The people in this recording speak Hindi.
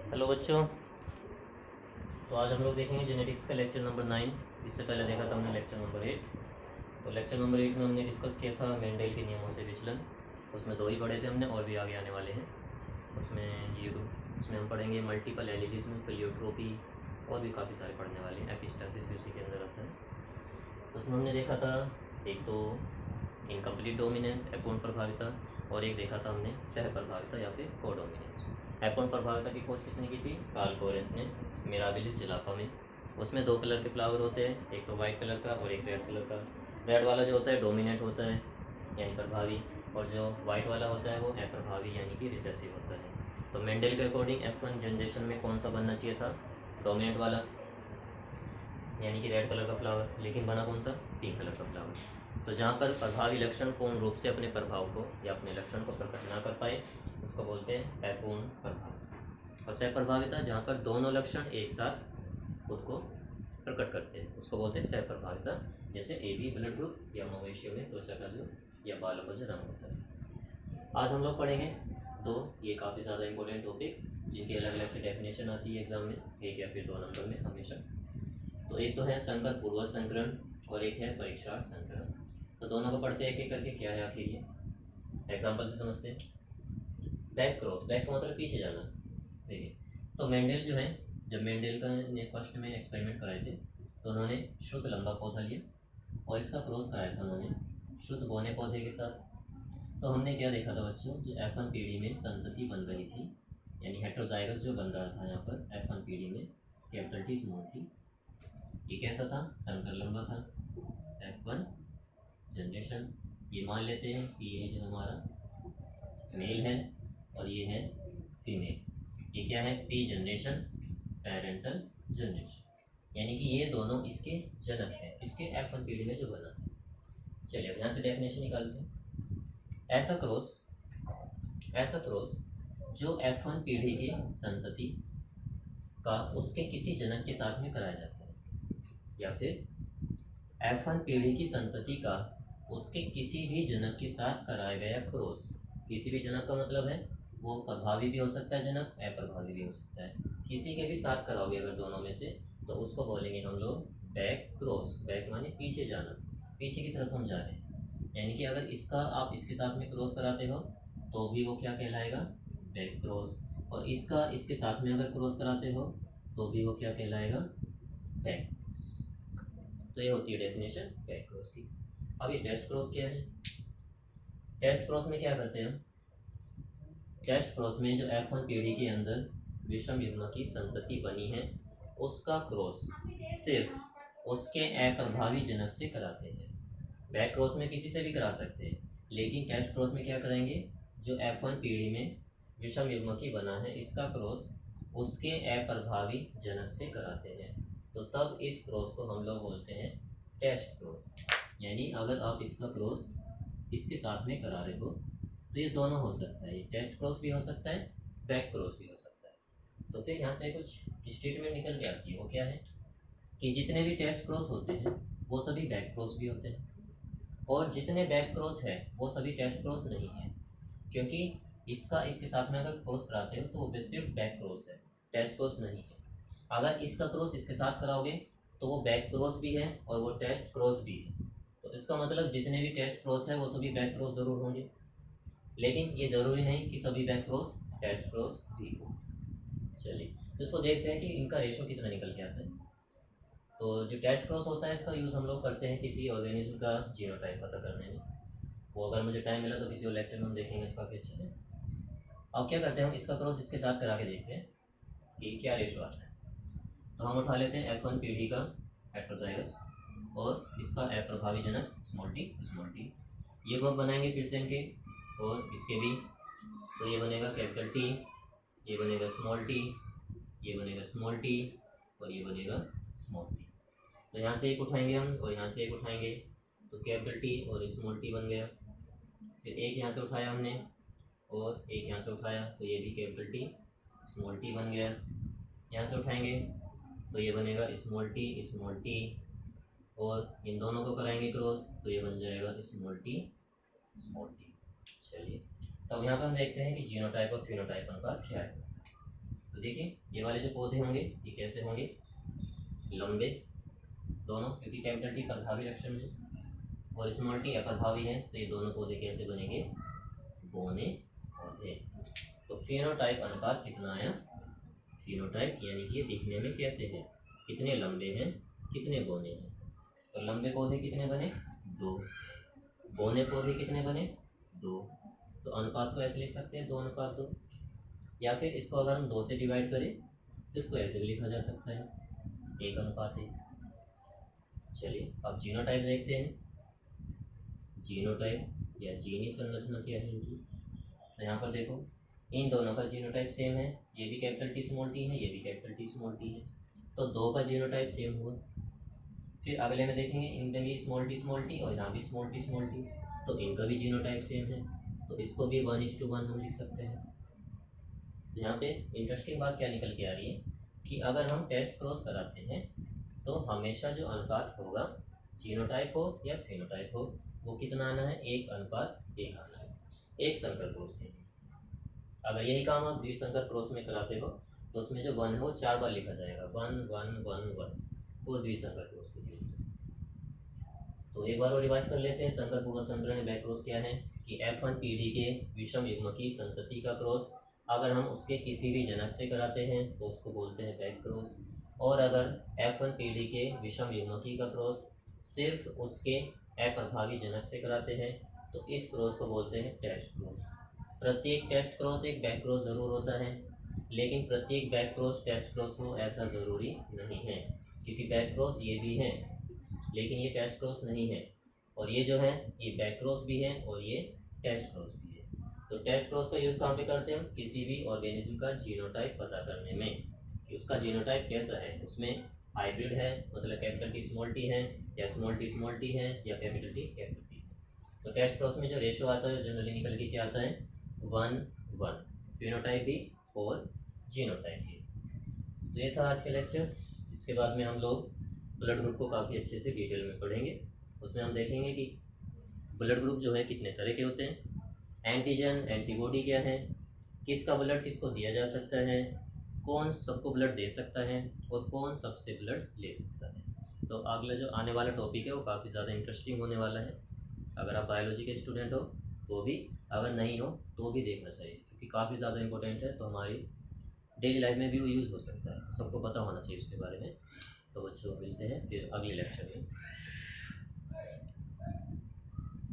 हेलो बच्चों। तो आज हम लोग देखेंगे जेनेटिक्स का लेक्चर नंबर 9। इससे पहले देखा था हमने लेक्चर नंबर 8। तो लेक्चर नंबर 8 में हमने डिस्कस किया था मेंडेल के नियमों से विचलन। उसमें 2 ही पढ़े थे हमने, और भी आगे आने वाले हैं। उसमें हम पढ़ेंगे मल्टीपल एलिलिज्म, प्लेयोट्रोपी, और भी काफ़ी सारे पढ़ने वाले हैं। एपिस्टासिस भी उसी के अंदर आता है। तो उसमें हमने देखा था एक तो इनकम्प्लीट डोमिनेंस, अपूर्ण प्रभाविता, और एक देखा था हमने सह प्रभाविता या फिर कोडोमिनेंस। अपूर्ण प्रभाविता की खोज किसने की थी? कार्ल कोरेंस ने, मिराबिलिस जलापा में। उसमें 2 कलर के फ्लावर होते हैं, एक तो वाइट कलर का और एक रेड कलर का। रेड वाला जो होता है डोमिनेंट होता है यानी प्रभावी, और जो वाइट वाला होता है वो अप्रभावी यानी कि रिसेसिव होता है। तो मेंडल के अकॉर्डिंग F1 जनरेशन में कौन सा बनना चाहिए था? डोमिनेंट वाला यानी कि रेड कलर का फ्लावर, लेकिन बना कौन सा? पिंक कलर का फ्लावर। तो जहाँ पर प्रभावी लक्षण पूर्ण रूप से अपने प्रभाव को या अपने लक्षण को प्रकट ना कर पाए उसको बोलते हैं अपूर्ण प्रभाव। और सहप्रभाविता जहाँ पर दोनों लक्षण एक साथ खुद को प्रकट करते हैं उसको बोलते हैं सहप्रभाविता। जैसे AB ब्लड ग्रुप या मवेशियों में त्वचा का जो या बालों का जो रंग होता है। आज हम लोग पढ़ेंगे तो ये काफ़ी ज़्यादा इंपॉर्टेंट टॉपिक जिनकी अलग अलग से डेफिनेशन आती है एग्जाम में, 1 या फिर 2 नंबर में हमेशा। तो एक तो है संकर पूर्व संकरण और एक है परीक्षार्थ संकरण। तो दोनों को पढ़ते हैं एक एक करके। क्या है आखिर ये? एग्जाम्पल से समझते हैं। बैक क्रॉस, बैक का मतलब पीछे जाना। देखिए, तो मेंडल जो है, जब मेंडल का ने फर्स्ट में एक्सपेरिमेंट कराए थे तो उन्होंने शुद्ध लंबा पौधा लिया और इसका क्रॉस कराया था उन्होंने शुद्ध बौने पौधे के साथ। तो हमने क्या देखा था बच्चों? जो F1 पीढ़ी में संतति बन रही थी यानी हेट्रोजाइगस जो बन रहा था यहाँ पर F1 पीढ़ी में, कैपिटल T स्मॉल t, ये कैसा था? संकर लंबा था। F1 जनरेशन, ये मान लेते हैं कि ये जो हमारा मेल है और ये है फीमेल। ये क्या है? P जनरेशन, पेरेंटल जनरेशन, यानी कि ये दोनों इसके जनक हैं, इसके F1 पीढ़ी में जो बना है। चलिए अब यहाँ से डेफिनेशन निकालते हैं। ऐसा क्रॉस जो F1 पीढ़ी की संतति का उसके किसी जनक के साथ में कराया जाता है, या फिर F1 पीढ़ी की संतति का उसके किसी भी जनक के साथ कराया गया क्रॉस। किसी भी जनक का मतलब है वो प्रभावी भी हो सकता है जनक, अप्रभावी भी हो सकता है। किसी के भी साथ कराओगे अगर दोनों में से तो उसको बोलेंगे हम लोग बैक क्रॉस। बैक माने पीछे जाना, पीछे की तरफ हम जा रहे हैं। यानी कि अगर इसका आप इसके साथ में क्रॉस कराते हो तो भी वो क्या कहलाएगा? Back cross. और इसका इसके साथ में अगर क्रॉस कराते हो तो भी वो क्या कहलाएगा? Back cross. तो ये होती है डेफिनेशन बैक क्रॉस की। अब ये टेस्ट क्रॉस क्या है? टेस्ट क्रॉस में क्या करते हैं हम? टेस्ट क्रॉस में जो F1 पीढ़ी के अंदर विषम युग्म की संतति बनी है उसका क्रॉस सिर्फ उसके अप्रभावी जनक से कराते हैं। बैक क्रॉस में किसी से भी करा सकते हैं, लेकिन टेस्ट क्रॉस में क्या करेंगे? जो F1 पीढ़ी में विषम युग्म की बना है इसका क्रॉस उसके अप्रभावी जनक से कराते हैं। तो तब इस क्रॉस को हम लोग बोलते हैं टेस्ट क्रॉस। यानी अगर आप इसका क्रॉस इसके साथ में करा रहे हो तो ये दोनों हो सकता है, ये टेस्ट क्रॉस भी हो सकता है, बैक क्रॉस भी हो सकता है। तो फिर यहाँ से कुछ स्टेटमेंट निकल के आती है, वो क्या है कि जितने भी टेस्ट क्रॉस होते हैं वो सभी बैक क्रॉस भी होते हैं, और जितने बैक क्रॉस है वो सभी टेस्ट क्रॉस नहीं है। क्योंकि इसका इसके साथ में अगर क्रॉस कराते हो तो वो सिर्फ बैक क्रॉस है, टेस्ट क्रॉस नहीं है। अगर इसका क्रॉस इसके साथ कराओगे तो वो बैक क्रॉस भी है और वो टेस्ट क्रॉस भी है। तो इसका मतलब जितने भी टेस्ट क्रॉस है वो सभी बैक क्रॉस ज़रूर होंगे, लेकिन ये ज़रूरी नहीं कि सभी बैक क्रॉस टेस्ट क्रॉस भी हो। चलिए तो इसको देखते हैं कि इनका रेशो कितना निकल के आता है। तो जो टेस्ट क्रॉस होता है इसका यूज़ हम लोग करते हैं किसी ऑर्गेनिज्म का जीनोटाइप पता करने में। वो अगर मुझे टाइम मिला तो किसी और लेक्चर में हम देखेंगे इसका काफ़ी अच्छे से। अब क्या करते हैं हम इसका क्रॉस इसके साथ करा के देखते हैं कि क्या रेशो आता है। तो हम उठा लेते हैं F1 पीढ़ी का हेट्रोजाइगस और इसका अप्रभावी जनक स्मॉल t। ये ग्रुप बनाएंगे फिर से इनके और इसके भी। तो ये बनेगा कैपिटल T, ये बनेगा स्मॉल t, ये बनेगा स्मॉल t और ये बनेगा स्मॉल t। तो यहाँ से एक उठाएंगे हम और यहाँ से एक उठाएंगे तो कैपिटल T और स्मॉल t बन गया। फिर एक यहाँ से उठाया हमने और एक यहाँ से उठाया तो ये भी कैपिटल T स्मॉल t बन गया। यहाँ से उठाएंगे तो ये बनेगा स्मॉल t और इन दोनों को कराएंगे क्रॉस तो ये बन जाएगा स्मॉल t। चलिए तो अब यहाँ पर हम देखते हैं कि जीनोटाइप और फिनोटाइप का क्या है। तो तो देखिए ये वाले जो पौधे होंगे ये कैसे होंगे, लंबे दोनों, क्योंकि कैपिटल टी प्रभावी लक्षण है और स्मॉल टी अप्रभावी है, तो ये दोनों पौधे कैसे बनेंगे, बोने पौधे। तो फिनोटाइप अनुपात कितना आया, फिनोटाइप यानी कि ये दिखने में कैसे है, कितने लंबे हैं कितने बोने हैं। तो लंबे पौधे कितने बने, 2, बोने पौधे कितने बने, 2। तो अनुपात को ऐसे लिख सकते हैं 2:2, या फिर इसको अगर हम 2 से डिवाइड करें तो इसको ऐसे भी लिखा जा सकता है 1:1। चलिए अब जीनोटाइप देखते हैं, जीनोटाइप या जीनी संरचना क्या है इनकी। तो यहाँ पर देखो इन दोनों का जीनोटाइप सेम है, ये भी कैपिटल टी स्मॉल टी है, ये भी कैपिटल टी स्मॉल टी है, तो 2 का जीनोटाइप सेम हुआ। फिर अगले में देखेंगे इनमें भी स्मॉल टी और यहाँ भी स्मॉल टी, तो इनका भी जीनोटाइप सेम है, तो इसको भी 1:1 हम लिख सकते हैं। तो यहाँ पे इंटरेस्टिंग बात क्या निकल के आ रही है कि अगर हम टेस्ट क्रॉस कराते हैं तो हमेशा जो अनुपात होगा, जीनोटाइप हो या फिनोटाइप हो, वो कितना आना है, 1:1 आना है, एक संकर क्रॉस है। अगर यही काम आप द्विसंकर क्रॉस में कराते हो तो उसमें जो 1 है वो 4 बार लिखा जाएगा, 1 1 1 1, तो द्विसंकर क्रॉस के लिए। तो एक बार और रिवाइज कर लेते हैं, संकर पूर्व संकरण बैक क्रॉस क्या है कि F1 पीढ़ी के विषम युग्म की संतति का क्रॉस अगर हम उसके किसी भी जनक से कराते हैं तो उसको बोलते हैं बैक क्रॉस, और अगर F1 पीढ़ी के विषम युग्मकी का क्रॉस सिर्फ उसके अप्रभावी जनक से कराते हैं तो इस क्रॉस को बोलते हैं टेस्ट क्रॉस। प्रत्येक टेस्ट क्रॉस एक बैक क्रॉस ज़रूर होता है, लेकिन प्रत्येक बैक क्रॉस टेस्ट क्रॉस हो ऐसा ज़रूरी नहीं है, क्योंकि बैक क्रॉस ये भी है लेकिन ये टेस्ट क्रॉस नहीं है, और ये जो है ये बैक क्रॉस भी है और ये टेस्ट क्रॉस भी है। तो टेस्ट क्रॉस का यूज़ कहाँ पे करते हैं हम, किसी भी ऑर्गेनिज्म का जीनोटाइप पता करने में कि उसका जीनोटाइप कैसा है, उसमें हाइब्रिड है मतलब कैपिटल टी स्मॉल टी है या स्मॉल टी है या कैपिटल टी है। तो टेस्ट क्रॉस में जो रेशो आता है जनरली निकल के क्या आता है, 1:1, फिनोटाइप भी और जीनोटाइप भी। तो ये था आज का लेक्चर। इसके बाद में हम लोग ब्लड ग्रुप को काफ़ी अच्छे से डिटेल में पढ़ेंगे। उसमें हम देखेंगे कि ब्लड ग्रुप जो है कितने तरह के होते हैं, एंटीजन एंटीबॉडी क्या है, किसका ब्लड किसको दिया जा सकता है, कौन सबको ब्लड दे सकता है और कौन सबसे ब्लड ले सकता है। तो अगला जो आने वाला टॉपिक है वो काफ़ी ज़्यादा इंटरेस्टिंग होने वाला है। अगर आप बायोलॉजी के स्टूडेंट हो तो भी, अगर नहीं हो तो भी देखना चाहिए, क्योंकि काफ़ी ज़्यादा इंपॉर्टेंट है, तो हमारी डेली लाइफ में भी वो यूज़ हो सकता है, तो सबको पता होना चाहिए उसके बारे में। तो बच्चों मिलते हैं फिर अगले लेक्चर में।